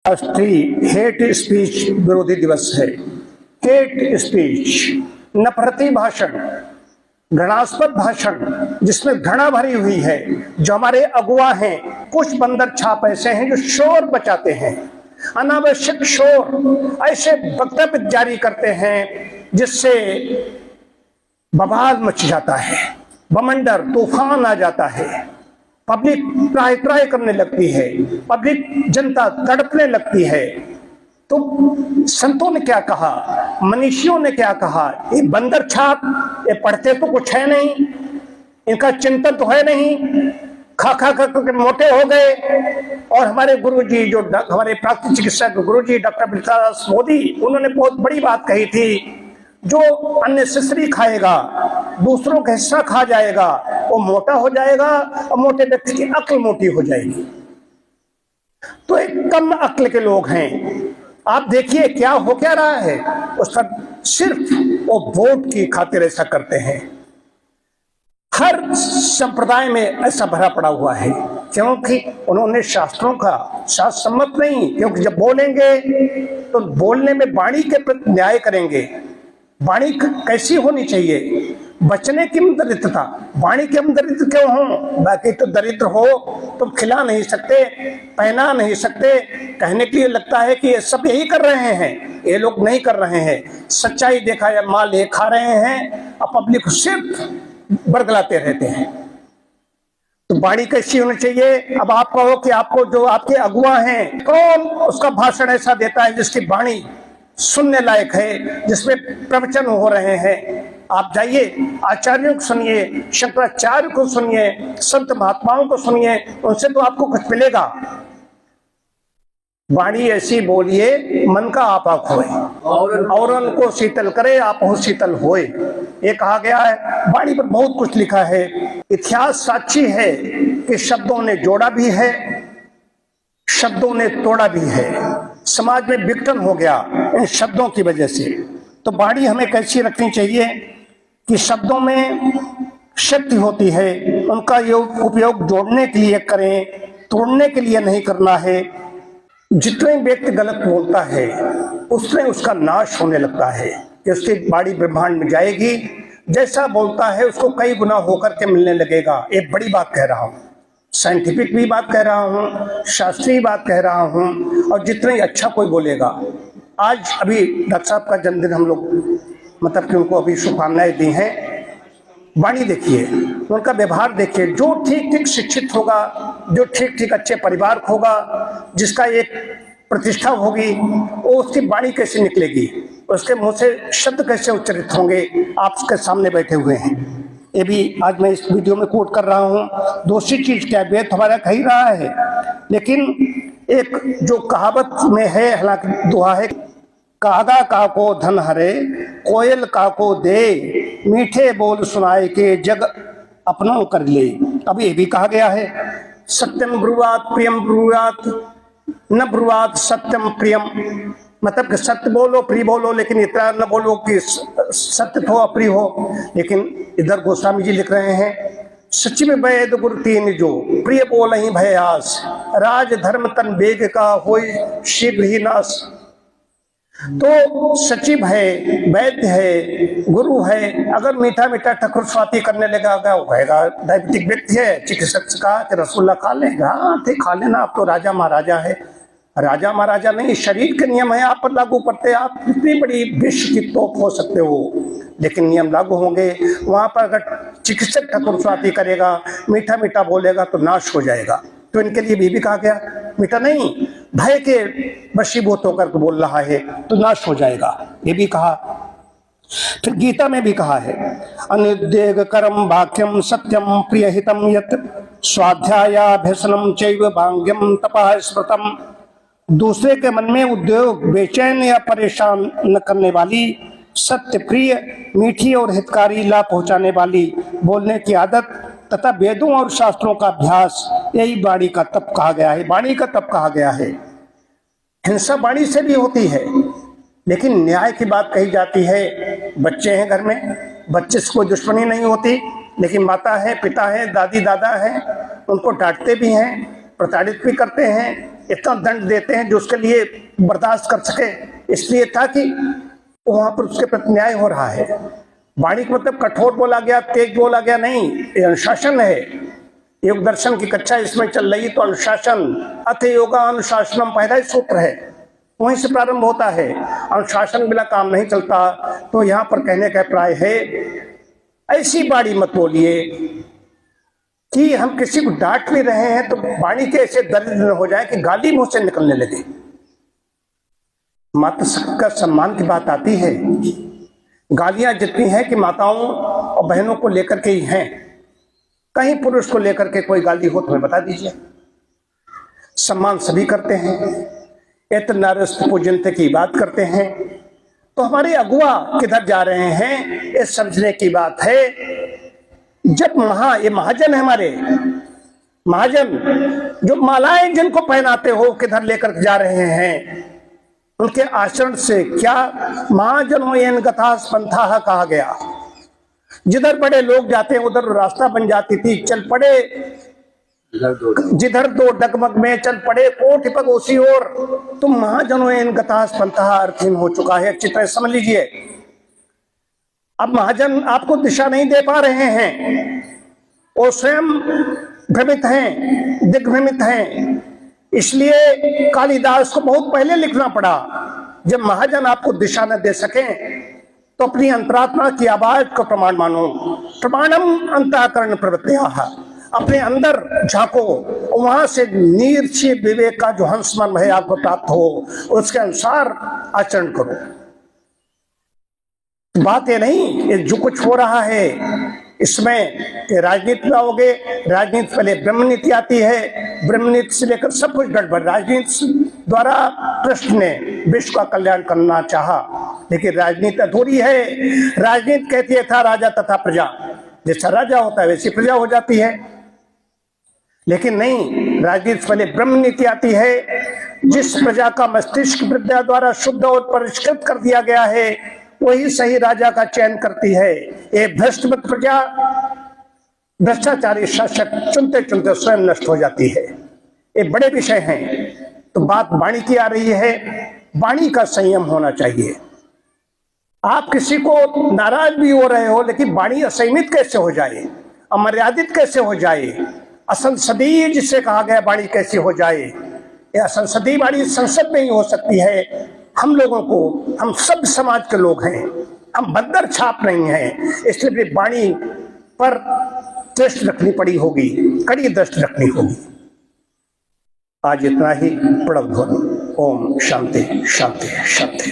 राष्ट्रीय hate speech विरोधी दिवस है। हेट स्पीच, नफरती भाषण, घृणास्पद भाषण जिसमें घृणा भरी हुई है। जो हमारे अगुआ हैं, कुछ बंदर छाप ऐसे हैं जो शोर बचाते हैं, अनावश्यक शोर, ऐसे वक्तव्य जारी करते हैं जिससे बवाल मच जाता है, बमंडर तूफान आ जाता है, पब्लिक त्राही त्राही करने लगती है, पब्लिक जनता तड़पने लगती है। तो संतों ने क्या कहा, मनीषियों ने क्या कहा, ये बंदर छाप, ये पढ़ते तो कुछ है नहीं, इनका चिंतन तो है नहीं, खा खा कर मोटे हो गए। और हमारे गुरुजी, जो हमारे प्राकृतिक चिकित्सक गुरुजी डॉक्टर विकास मोदी, उन्होंने बहुत बड़ी बात कही थी, जो अननेसेसरी खाएगा, दूसरों का हिस्सा खा जाएगा, वो मोटा हो जाएगा और मोटे व्यक्ति की अक्ल मोटी हो जाएगी। तो एक कम अक्ल के लोग हैं। आप देखिए क्या हो क्या रहा है, उस पर सिर्फ वो वोट की खातिर ऐसा करते हैं। हर संप्रदाय में ऐसा भरा पड़ा हुआ है, क्योंकि उन्होंने शास्त्रों का शास्त्र सम्मत नहीं, क्योंकि जब बोलेंगे तो बोलने में वाणी के प्रति न्याय करेंगे। वाणी कैसी होनी चाहिए, बचने की दरिद्रता, वाणी के हम दरिद्र क्यों हो, बाकी तो दरिद्र हो तुम खिला नहीं सकते, पहना नहीं सकते। कहने के लिए लगता है कि ये सब यही कर रहे हैं, ये लोग नहीं कर रहे हैं। सच्चाई देखा या माल ये खा रहे हैं और पब्लिक सिर्फ बरगलाते रहते हैं। तो वाणी कैसी होनी चाहिए। अब आप कहो कि आपको जो आपके अगुआ हैं, कौन उसका भाषण ऐसा देता है जिसकी वाणी सुनने लायक है, जिसमें प्रवचन हो रहे हैं। आप जाइए, आचार्यों को सुनिए, शंकराचार्य को सुनिए, संत महात्माओं को सुनिए, उनसे तो आपको कुछ मिलेगा। वाणी ऐसी बोलिए मन का आपा खोए, और उनको शीतल करे आप हो शीतल होए, ये कहा गया है। वाणी पर बहुत कुछ लिखा है। इतिहास साक्षी है कि शब्दों ने जोड़ा भी है, शब्दों ने तोड़ा भी है। समाज में विघटन हो गया इन शब्दों की वजह से। तो वाणी हमें कैसी रखनी चाहिए कि शब्दों में शक्ति होती है, उनका उपयोग जोड़ने के लिए करें, तोड़ने के लिए नहीं करना है। जितने व्यक्ति गलत बोलता है उसमें उसका नाश होने लगता है कि उसकी वाणी ब्रह्मांड में जाएगी। जैसा बोलता है उसको कई गुना होकर के मिलने लगेगा। एक बड़ी बात कह रहा हूँ, साइंटिफिक भी बात कह रहा हूँ, शास्त्रीय बात कह रहा हूँ। और जितना ही अच्छा कोई बोलेगा, आज अभी डॉक्टर साहब का जन्मदिन हम लोग मतलब कि उनको अभी शुभकामनाएं दी हैं। वाणी देखिए, उनका व्यवहार देखिए। जो ठीक ठीक शिक्षित होगा, जो ठीक ठीक अच्छे परिवार होगा, जिसका एक प्रतिष्ठा होगी, वो उसकी वाणी कैसे निकलेगी, उसके मुंह से शब्द कैसे उच्चरित होंगे। आप उसके सामने बैठे हुए हैं, ये भी आज मैं इस वीडियो में कोट कर रहा हूँ। दूसरी चीज क्या, वेद हमारा कह ही रहा है, लेकिन एक जो कहावत में है, हालांकि दुआ है, कागा का को धन हरे, कोयल का को दे, मीठे बोल सुनाए के जग अपना कर ले। अब ये भी कहा गया है, सत्यम ब्रुवात प्रियम ब्रुवात न ब्रुवात सत्यम प्रियम, मतलब कि सत्य बोलो प्रिय बोलो, लेकिन इतना न बोलो कि सत्य हो अप्रिय हो। लेकिन इधर गोस्वामी जी लिख रहे हैं, सचिव वैद गुरु तीन जो प्रिय बोल ही भयास, राज धर्म तन वेग का होय शीघ्र ही नाश। तो सचिव है, वैद्य है, गुरु है, अगर मीठा मीठा ठकुर स्वाति करने लगा होगा, डायबिटिक व्यक्ति है, चिकित्सक से कहा कि रसगुल्ला खा लेगा, हाँ खा लेना, आप तो राजा महाराजा है। राजा महाराजा नहीं, शरीर के नियम है आप पर लागू पड़ते हैं। आप कितनी बड़ी विश्व की तोप हो सकते हो, लेकिन नियम लागू होंगे। वहां पर अगर चिकित्सक ठकुर स्वाति करेगा, मीठा मीठा बोलेगा तो नाश हो जाएगा। तो इनके लिए भी कहा गया, मीठा नहीं, भय के वशीभूत होकर बोल रहा है तो नाश हो जाएगा, ये भी कहा। फिर गीता में भी कहा है, अनुद्वेग करम वाक्यम सत्यम प्रियहितम यत् स्वाध्यायाभ्यसनम चैव भांग्यम तपः स्मृतम। दूसरे के मन में उद्योग, बेचैन या परेशान न करने वाली, सत्य प्रिय, मीठी और हितकारी, लाभ पहुंचाने वाली बोलने की आदत तथा वेदों और शास्त्रों का अभ्यास, यही वाणी का तप कहा गया है। वाणी का तप कहा गया है। हिंसा वाणी से भी होती है, लेकिन न्याय की बात कही जाती है। बच्चे हैं घर में, बच्चे से कोई दुश्मनी नहीं होती, लेकिन माता है, पिता है, दादी दादा है, उनको डांटते भी हैं, प्रताड़ित भी करते हैं, इतना दंड देते हैं जो उसके लिए बर्दाश्त कर सके, इसलिए था कि वहां पर उसके प्रति न्याय हो रहा है। वाणी का मतलब कठोर बोला गया, तेज बोला गया नहीं, ये अनुशासन है। योग दर्शन की कक्षा इसमें चल रही, तो अनुशासन, अथ योगा अनुशासनम पहला ही सूत्र है, वहीं से प्रारंभ होता है। अनुशासन बिना काम नहीं चलता। तो यहाँ पर कहने का प्राय है, ऐसी वाणी मत बोलिए कि हम किसी को डांट भी रहे हैं तो वाणी के ऐसे दरिद्र हो जाए कि गाली मुंह से निकलने लगे। माता का सम्मान की बात आती है, गालियां जितनी हैं कि माताओं और बहनों को लेकर के ही हैं, कहीं पुरुष को लेकर के कोई गाली हो तो हमें बता दीजिए। सम्मान सभी करते हैं, एतनारस्त पूजनते की बात करते हैं। तो हमारे अगुआ किधर जा रहे हैं, ये समझने की बात है। जब ये महाजन है, हमारे महाजन जो मालाएं जिनको पहनाते हो किधर लेकर जा रहे हैं, उनके आचरण से क्या महाजनों एन गथास पंथा कहा गया। जिधर बड़े लोग जाते हैं उधर रास्ता बन जाती थी, चल पड़े जिधर दो डगमग में चल पड़े कोठ पग उसी ओर। तुम महाजनों एन गथास पंथा अर्थहीन हो चुका है, अच्छी तरह समझ लीजिए। अब महाजन आपको दिशा नहीं दे पा रहे हैं और स्वयं भ्रमित हैं, दिग्भ्रमित हैं, इसलिए कालिदास को बहुत पहले लिखना पड़ा। जब महाजन आपको दिशा न दे सकें तो अपनी अंतरात्मा की आवाज को प्रमाण मानो। प्रमाणम अंतःकरण प्रवृत्तियाः, अपने अंदर झांको, वहां से नीरसी विवेक का जो हंसमन है आपको प्राप्त हो, उसके अनुसार आचरण करो। बात ये नहीं, ये जो कुछ हो रहा है इसमें राजनीति में आओगे, राजनीति पहले ब्रह्म नीति आती है, ब्रह्म नीति से लेकर सब कुछ गड़बड़। राजनीति द्वारा कृष्ण ने विश्व का कल्याण करना चाहा, लेकिन राजनीति अधूरी है। राजनीति कहती है था राजा तथा प्रजा, जैसा राजा होता है वैसी प्रजा हो जाती है, लेकिन नहीं, राजनीति पहले ब्रह्म नीति आती है। जिस प्रजा का मस्तिष्क विद्या द्वारा शुद्ध और परिष्कृत कर दिया गया है वही सही राजा का चयन करती है। ये भ्रष्ट प्रजा, भ्रष्टाचारी शासक चुनते चुनते स्वयं नष्ट हो जाती है। ये बड़े विषय हैं। तो बात वाणी की आ रही है, वाणी का संयम होना चाहिए। आप किसी को नाराज भी हो रहे हो, लेकिन वाणी असंयमित कैसे हो जाए, अमर्यादित कैसे हो जाए, असंसदीय जिसे कहा गया वाणी कैसे हो जाए। ये असंसदीय वाणी संसद में ही हो सकती है। हम लोगों को, हम सब समाज के लोग हैं, हम बंदर छाप नहीं हैं, इसलिए वाणी पर दृष्टि रखनी पड़ी होगी, कड़ी दृष्टि रखनी होगी। आज इतना ही। प्रणव ध्वनि। ओम शांति शांति शांति।